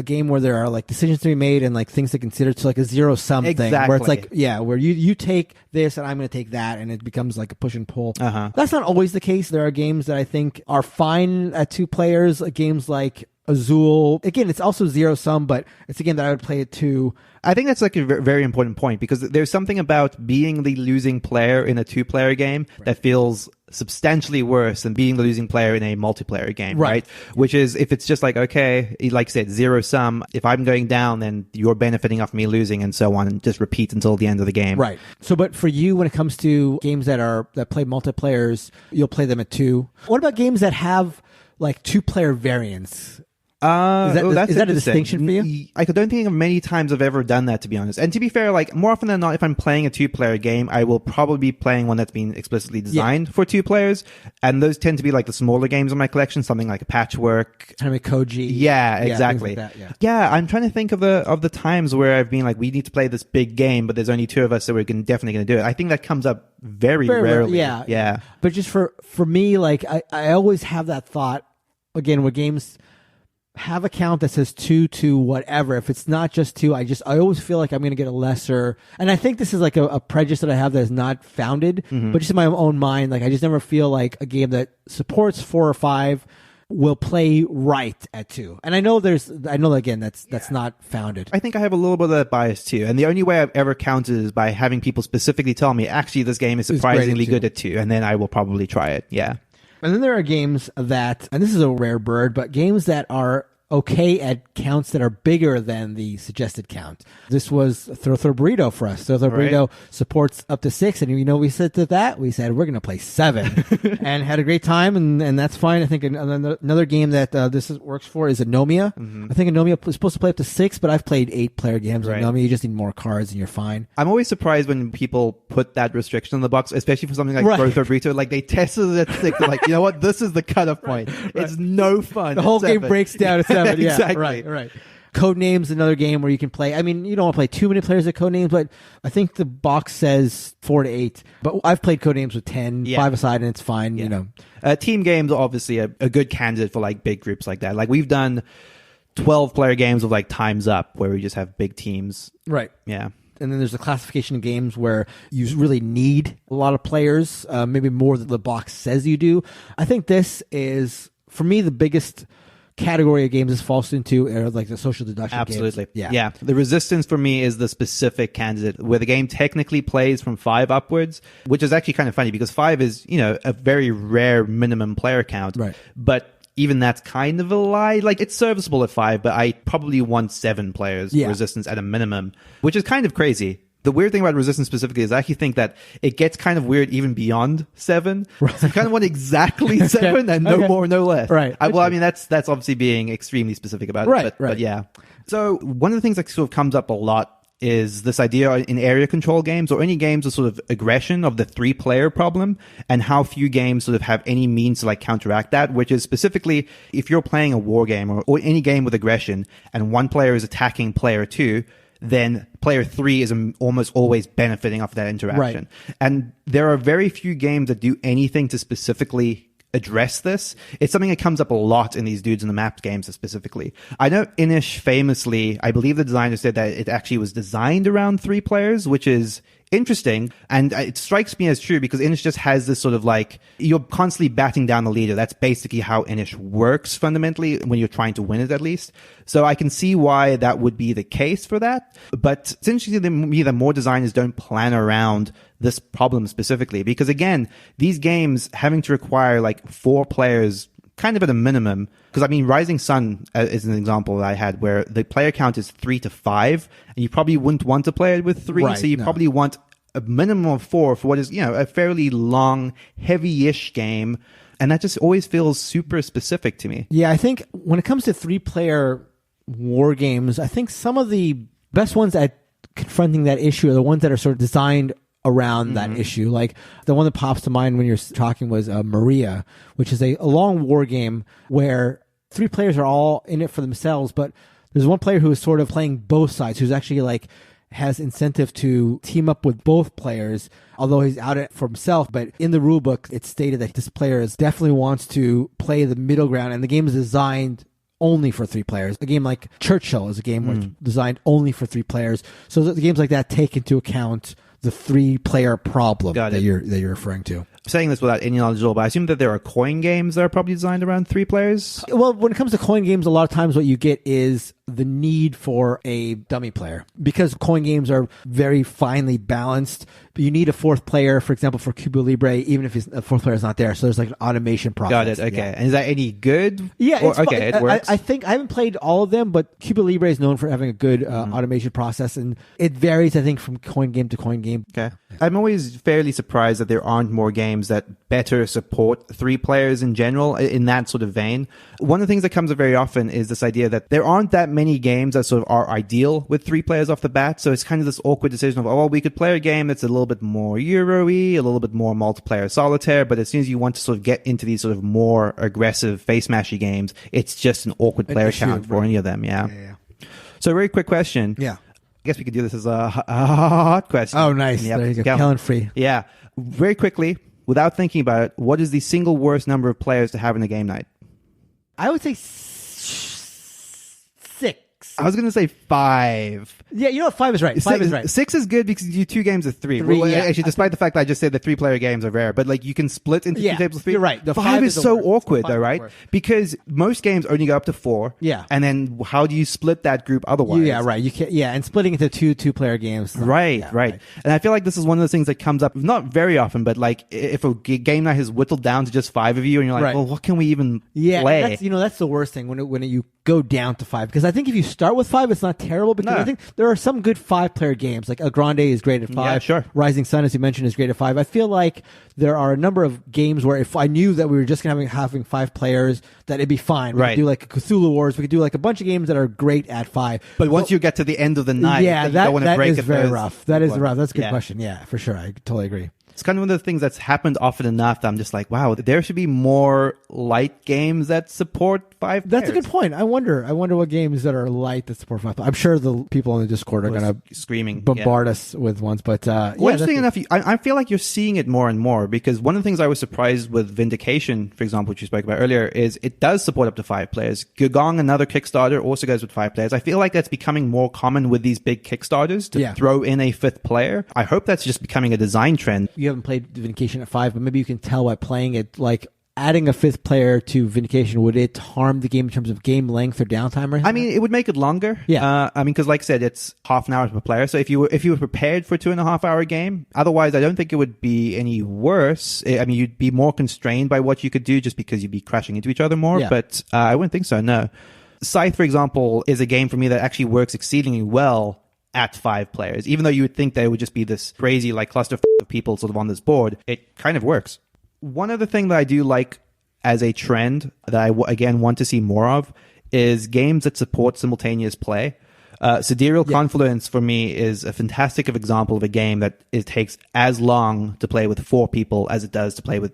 game where there are like decisions to be made and like things to consider to like a zero-sum thing. Where it's like, where you take this and I'm going to take that, and it becomes like a push and pull. That's not always the case. There are games that I think are fine at 2 players, games like Azul. Again, it's also zero-sum, but it's a game that I would play at 2. I think that's like a very important point because there's something about being the losing player in a 2-player game that feels substantially worse than being the losing player in a multiplayer game, right? Which is, if it's just like, okay, like I said, zero sum, if I'm going down, then you're benefiting off me losing and so on, and just repeat until the end of the game. Right. So, but for you, when it comes to games that play multiplayers, you'll play them at 2. What about games that have like 2-player variants? Is that a distinction for you? I don't think of many times I've ever done that, to be honest. And to be fair, like more often than not, if I'm playing a 2-player game, I will probably be playing one that's been explicitly designed for 2 players. And those tend to be like the smaller games in my collection, something like a Patchwork. Kind of a Koji. Yeah, exactly. Like that, yeah, I'm trying to think of the times where I've been like, we need to play this big game, but there's only 2 of us, so we're definitely going to do it. I think that comes up very rarely. Yeah. But just for me, like I always have that thought, again, with games have a count that says 2 to whatever. If it's not just 2, I always feel like I'm going to get a lesser. And I think this is like a prejudice that I have that is not founded, but just in my own mind, like I just never feel like a game that supports 4 or 5 will play right at 2. And I know again, that's not founded. I think I have a little bit of that bias too. And the only way I've ever counted is by having people specifically tell me, actually, this game is surprisingly good at 2. And then I will probably try it. Yeah. And then there are games that, and this is a rare bird, but games that are okay at counts that are bigger than the suggested count. This was Throw Burrito for us. Throw Burrito supports up to 6, and we said to that, we said we're going to play 7, and had a great time, and that's fine. I think another game that this works for is Anomia. I think Anomia is supposed to play up to 6, but I've played 8-player games. Anomia, you just need more cards, and you're fine. I'm always surprised when people put that restriction in the box, especially for something like Throw Burrito. Like they tested it at 6. They're like, you know what? This is the cutoff point. It's no fun. The whole game breaks down at 7. Yeah, exactly. Right. Codenames, another game where you can play. I mean, you don't want to play too many players at Codenames, but I think the box says 4 to 8. But I've played Codenames with 10, 5 aside, and it's fine. You know, team games are obviously a good candidate for like big groups like that. Like we've done 12-player games of like Time's Up, where we just have big teams. Right. Yeah. And then there's a classification of games where you really need a lot of players, maybe more than the box says you do. I think this is, for me, the biggest category of games this falls into are like the social deduction Absolutely. games. Yeah. The Resistance for me is the specific candidate where the game technically plays from 5 upwards, which is actually kind of funny because 5 is, a very rare minimum player count. Right. But even that's kind of a lie. Like it's serviceable at 5, but I probably want 7 players Resistance at a minimum, which is kind of crazy. The weird thing about Resistance specifically is I actually think that it gets kind of weird even beyond 7. Right. So you kind of want exactly 7 and no more, no less. Right. I mean, that's obviously being extremely specific about it. But yeah. So one of the things that sort of comes up a lot is this idea in area control games or any games of sort of aggression of the 3-player problem and how few games sort of have any means to like counteract that, which is specifically if you're playing a war game or any game with aggression and one player is attacking player 2, then player 3 is almost always benefiting off that interaction. Right. And there are very few games that do anything to specifically address this. It's something that comes up a lot in these Dudes in the Map games specifically. I know Inish famously, I believe the designer said that it actually was designed around 3 players, which is interesting. And it strikes me as true because Inish just has this sort of like, you're constantly batting down the leader. That's basically how Inish works fundamentally when you're trying to win it, at least. So I can see why that would be the case for that. But it's interesting to me that more designers don't plan around this problem specifically, because again, these games having to require like 4 players kind of at a minimum, because I mean, Rising Sun is an example that I had where the player count is 3 to 5, and you probably wouldn't want to play it with 3, right, so you probably want a minimum of 4 for what is, you know, a fairly long, heavy-ish game, and that just always feels super specific to me. Yeah, I think when it comes to 3-player war games, I think some of the best ones at confronting that issue are the ones that are sort of designed around that issue. Like the one that pops to mind when you're talking was Maria, which is a long war game where 3 players are all in it for themselves, but there's one player who is sort of playing both sides, who's actually like has incentive to team up with both players, although he's out it for himself. But in the rule book, it's stated that this player definitely wants to play the middle ground, and the game is designed only for 3 players. A game like Churchill is a game where it's designed only for 3 players. So the games like that take into account the 3-player problem that you're referring to. I'm saying this without any knowledge at all, but I assume that there are coin games that are probably designed around 3 players. Well, when it comes to coin games, a lot of times what you get is the need for a dummy player, because coin games are very finely balanced. You need a 4th player, for example, for Cuba Libre, even if a 4th player is not there. So there's like an automation process. Got it. Okay. Yeah. And is that any good? Yeah. Okay, it works. I think I haven't played all of them, but Cuba Libre is known for having a good automation process, and it varies, I think, from coin game to coin game. Okay. I'm always fairly surprised that there aren't more games that better support 3 players in general in that sort of vein. One of the things that comes up very often is this idea that there aren't that many games that sort of are ideal with 3 players off the bat. So it's kind of this awkward decision of, oh, well, we could play a game that's a little bit more Euro-y, a little bit more multiplayer solitaire, but as soon as you want to sort of get into these sort of more aggressive face-mashy games, it's just an awkward player count for any of them. Yeah. So very quick question. Yeah. I guess we could do this as a hot question. Oh, nice. Yep. There you go. Kellen free. Yeah. Very quickly, without thinking about it, what is the single worst number of players to have in a game night? I would say 6. I was going to say 5. Yeah, you know what? 5 is right. 5 is right. 6 is good because you do 2 games of 3. Well, yeah. Actually, despite the fact that I just said that 3-player games are rare, but like you can split into 2 tables of 3. You're right. The 5 is so awkward though, right? Because most games only go up to 4. Yeah. And then how do you split that group otherwise? Yeah, right. You can't. Yeah, and splitting into 2-player games. Right. And I feel like this is one of those things that comes up not very often, but like if a game night has whittled down to just 5 of you, and you're like, well, what can we even play? That's the worst thing when you go down to 5, because I think if you start with 5, it's not terrible, because I think there are some good 5-player games. Like El Grande is great at 5. Yeah, sure. Rising Sun, as you mentioned, is great at 5. I feel like there are a number of games where if I knew that we were just going to having 5 players, that it'd be fine. We could do like a Cthulhu Wars. We could do like a bunch of games that are great at 5. But once you get to the end of the night, you don't want to break it. That is very rough. That is rough. That's a good question. Yeah, for sure. I totally agree. It's kind of one of the things that's happened often enough that I'm just like, wow, there should be more light games that support 5 players. That's a good point. I wonder what games that are light that support 5 players. I'm sure the people in the Discord are going to screaming bombard us with ones. But interesting enough, I feel like you're seeing it more and more, because one of the things I was surprised with Vindication, for example, which you spoke about earlier, is it does support up to 5 players. Gugong, another Kickstarter, also goes with 5 players. I feel like that's becoming more common with these big Kickstarters to throw in a 5th player. I hope that's just becoming a design trend. You haven't played Vindication at 5, but maybe you can tell by playing it, like adding a 5th player to Vindication, would it harm the game in terms of game length or downtime or anything? I mean, it would make it longer. Yeah. I mean, because like I said, it's half an hour per player. So if you were prepared for a 2.5-hour game, otherwise I don't think it would be any worse. I mean, you'd be more constrained by what you could do just because you'd be crashing into each other more. Yeah. But I wouldn't think so, no. Scythe, for example, is a game for me that actually works exceedingly well at 5 players. Even though you would think that it would just be this crazy like cluster of people sort of on this board, it kind of works. One other thing that I do like as a trend that I again want to see more of is games that support simultaneous play. Sidereal Confluence for me is a fantastic example of a game that it takes as long to play with 4 people as it does to play with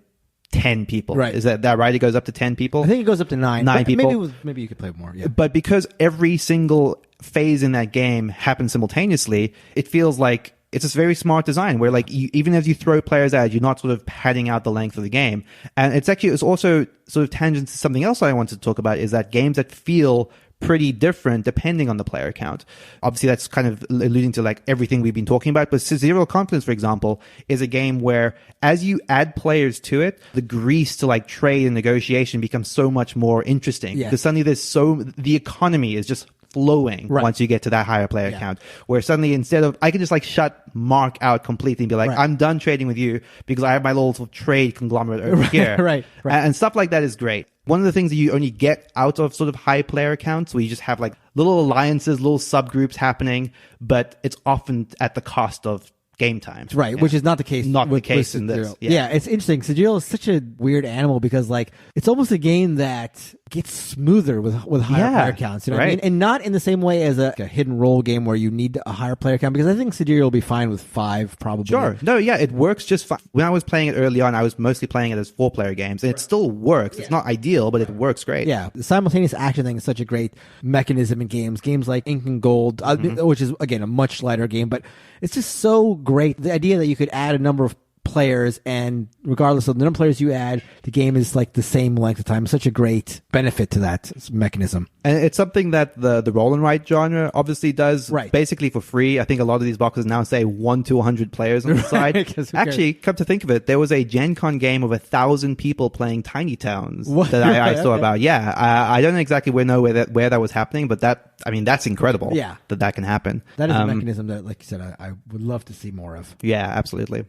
10 people. Right. Is that right? It goes up to 10 people? I think it goes up to 9. 9 people. Maybe you could play more. Yeah. But because every single phase in that game happens simultaneously, it feels like it's this very smart design where like even as you throw players out, you're not sort of padding out the length of the game. And it's also sort of tangent to something else I wanted to talk about, is that games that feel pretty different depending on the player count. Obviously, that's kind of alluding to like everything we've been talking about. But Sidereal Confluence, for example, is a game where as you add players to it, the grease to like trade and negotiation becomes so much more interesting. Yeah. Because suddenly the economy is just flowing once you get to that higher player count, where suddenly instead of I can just like shut Mark out completely and be like, I'm done trading with you because I have my little trade conglomerate over here. Right. And stuff like that is great. One of the things that you only get out of sort of high player counts, where you just have like little alliances, little subgroups happening, but it's often at the cost of game time. Right, which is not the case. Not the case in this. Yeah, it's interesting. Sidereal is such a weird animal because like it's almost a game that gets smoother with higher player counts. You know what I mean? And not in the same way as a hidden role game where you need a higher player count, because I think Sidereal will be fine with 5 probably. Sure. No, yeah, it works just fine. When I was playing it early on, I was mostly playing it as 4-player games, and it still works. It's not ideal, but it works great. Yeah, the simultaneous action thing is such a great mechanism in games. Games like Ink and Gold, which is again a much lighter game, but it's just so great. The idea that you could add a number of players, and regardless of the number of players you add, the game is like the same length of time. It's such a great benefit to that mechanism. And it's something that the roll and write genre obviously does basically for free. I think a lot of these boxes now say 1 to 100 players on the side. Actually, come to think of it, there was a Gen Con game of 1,000 people playing Tiny Towns that I saw about. Yeah, I don't exactly know where that was happening, but that's incredible. Yeah, that can happen. That is a mechanism that, like you said, I would love to see more of. Yeah, absolutely.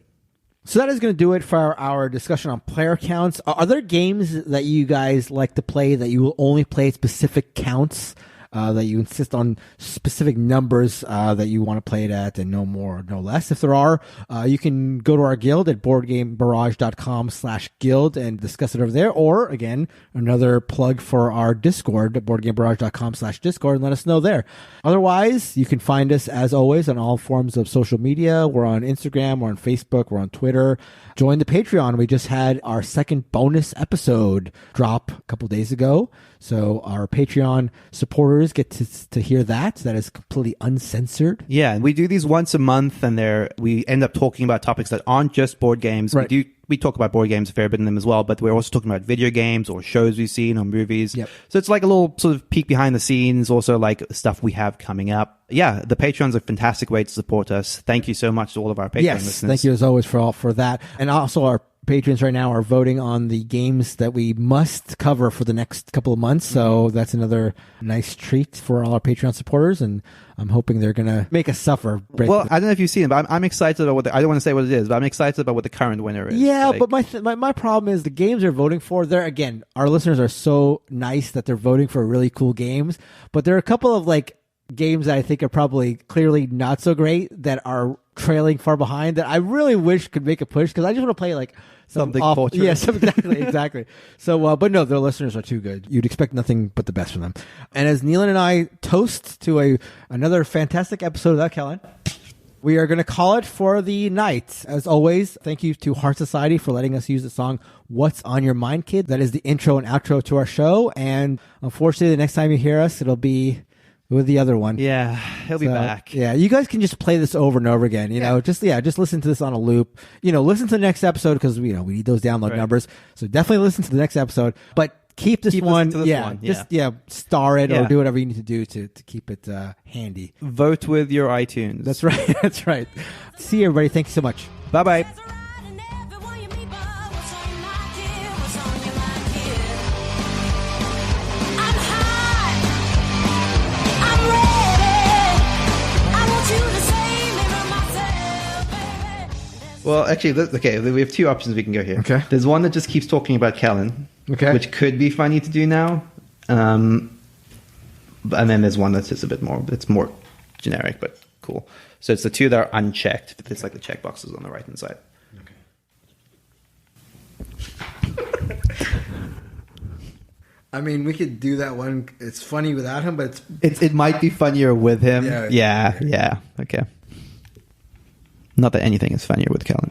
So that is going to do it for our discussion on player counts. Are there games that you guys like to play that you will only play at specific counts, that you insist on specific numbers that you want to play it at, and no more, no less? If there are, you can go to our guild at boardgamebarrage.com/guild and discuss it over there. Or, again, another plug for our Discord at boardgamebarrage.com/Discord, and let us know there. Otherwise, you can find us, as always, on all forms of social media. We're on Instagram, we're on Facebook, we're on Twitter. Join the Patreon. We just had our second bonus episode drop a couple days ago. So our Patreon supporters get to hear that. That is completely uncensored. Yeah, and we do these once a month, and we end up talking about topics that aren't just board games. Right. We talk about board games a fair bit in them as well, but we're also talking about video games or shows we've seen or movies. Yep. So it's like a little sort of peek behind the scenes, also like stuff we have coming up. Yeah, the Patreon's a fantastic way to support us. Thank you so much to all of our Patreon listeners. Thank you as always for that. And also our patrons right now are voting on the games that we must cover for the next couple of months. So that's another nice treat for all our Patreon supporters, and I'm hoping they're going to make us suffer. I don't know if you've seen it, but I'm excited about I don't want to say what it is, but I'm excited about what the current winner is. Yeah, but my problem is the games they're voting for, again, our listeners are so nice that they're voting for really cool games, but there are a couple of like games that I think are probably clearly not so great that are trailing far behind that I really wish could make a push, because I just want to play like something culture. Yes, exactly. So, but no, their listeners are too good. You'd expect nothing but the best from them. And as Neilan and I toast to another fantastic episode of that, Kellen, we are going to call it for the night. As always, thank you to Heart Society for letting us use the song "What's on Your Mind, Kid." That is the intro and outro to our show. And unfortunately, the next time you hear us, it'll be with the other one. Yeah, he'll be back. Yeah, you guys can just play this over and over again. You know, just listen to this on a loop. Listen to the next episode, because we need those download numbers. So definitely listen to the next episode. But keep this one. Just star it or do whatever you need to do to keep it handy. Vote with your iTunes. That's right. That's right. See you, everybody. Thank you so much. Bye-bye. Well, actually, we have two options we can go here. Okay. There's one that just keeps talking about Kellen, which could be funny to do now. And then there's one that's just it's more generic, but cool. So it's the two that are unchecked. It's like the check boxes on the right-hand side. Okay. I mean, we could do that one. It's funny without him, but it might be funnier with him. Yeah. Okay. Not that anything is funnier with Kellen.